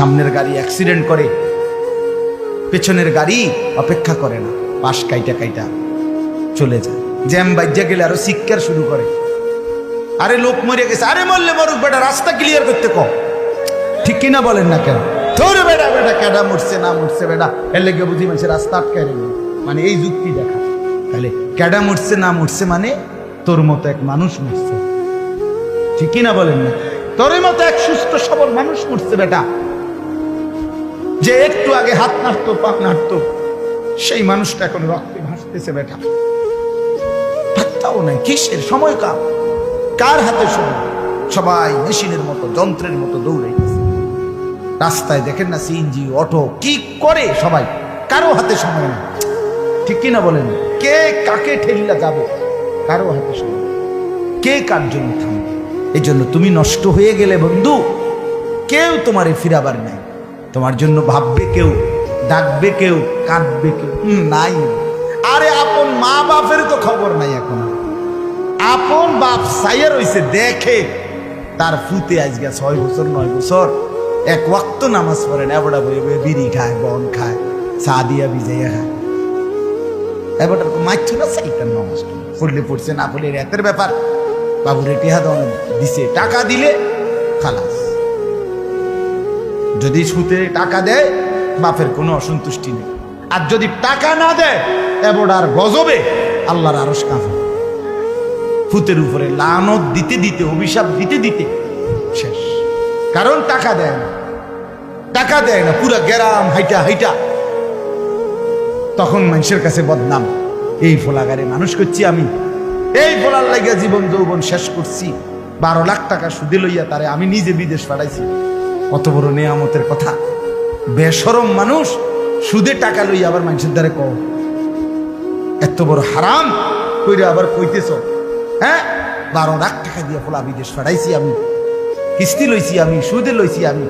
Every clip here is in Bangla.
সামনের গাড়ি অ্যাক্সিডেন্ট করে, পেছনের গাড়ি অপেক্ষা করে না, পাশ কাইটা কাইটা চলে যায়। জ্যাম বাজ্যা গেলে আরো চিৎকার শুরু করে, আরে লোক মরে গেছে, আরে মরলে মরুক বেটা, রাস্তা ক্লিয়ার করতে কম। ঠিক কিনা বলেন না কেন? তোর বেটা বেটা কেডা মরছে না মরছে বেটা, এর লেগে বুঝি মানুষের রাস্তা আটকায় রেখে, মানে এই যুক্তি দেখা। তাহলে কেডা মরছে না মরছে মানে তোর মতো এক মানুষ মরছে। ঠিক কিনা বলেন না? তোর মতো এক সুস্থ সবল মানুষ মরছে বেটা, যে একটু আগে হাত নাড়তো পা নাড়তো, সেই মানুষটা এখন রক্তে ভাসতেছে বেটা। পাত্তাও নাই, কিসের সময় কার হাতে সময়? সবাই মেশিনের মতো যন্ত্রের মতো দৌড়াইতেছে। রাস্তায় দেখেন না সিএনজি অটো কি করে সবাই, কারো হাতে সময় নেই। ঠিক কিনা বলেন? কে কাকে ঠেলিলা যাবে, কারো হাতে সময়, কে কার জন্য থামবে। এই জন্য তুমি নষ্ট হয়ে গেলে বন্ধু, কেউ তোমারে ফিরাবার নাই। তোমার জন্য ভাববে কেউ, ডাকবে কেউ, কাঁদবে কেউ নাই। আরে আপন মা বাপের তো খবর নাই এখন। আপন বাপ সাইয়া রইছে, দেখে তার ফুতে আজকে 6 বছর 9 বছর এক ওয়াক্ত নামাজ পড়ে না, এবড়া বয়ে বয়ে বিড়ি খায়, বন খায়, চা দিয়া ভিজাইয়া খায়। এবারটা তো মারছো না, সাইটার নামাজ পড়লে পড়ছে, না পড়লে রাতের ব্যাপার। বাবুরে টিহা দেওয়া দিছে, টাকা দিলে খালাস। যদি সুতে টাকা দেয় বাপের কোনো অসন্তুষ্টি নেই, আর যদি টাকা না দেয় এবড়ার গজবে আল্লাহর আরশ কাঁপে। ফুতের উপরে লানত দিতে দিতে, অভিশাপ দিতে দিতে শেষ। কারণ টাকা দেয় না, টাকা দেয় না, পুরা গ্রাম হাইটা হাইটা তখন মানুষের কাছে বদনাম। এই ফোলাগারে মানুষ করছি আমি, এই ফোলার লাগিয়া জীবন যৌবন শেষ করছি, 12 লাখ টাকা সুদে লইয়া তারে আমি নিজে বিদেশ পাঠাইছি। কত বড় নেয়ামতের কথা। বেশরম মানুষ সুদে টাকা লইয়া আবার মানুষের দ্বারে কও, এত বড় হারাম কইরা আবার কইতেছ, হ্যাঁ 12 লাখ টাকা দিয়ে ফোলা বিদেশ পাঠাইছি আমি, কিস্তি লইছি আমি, সুদে লইছি আমি,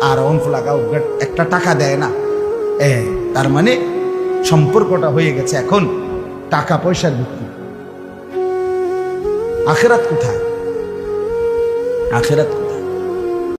আর অন ফোলা গাও একটা টাকা দেয় না। তার মানে সম্পর্কটা হয়ে গেছে এখন টাকা পয়সার ভিত্তি। আখেরাত কোথায়? আখেরাত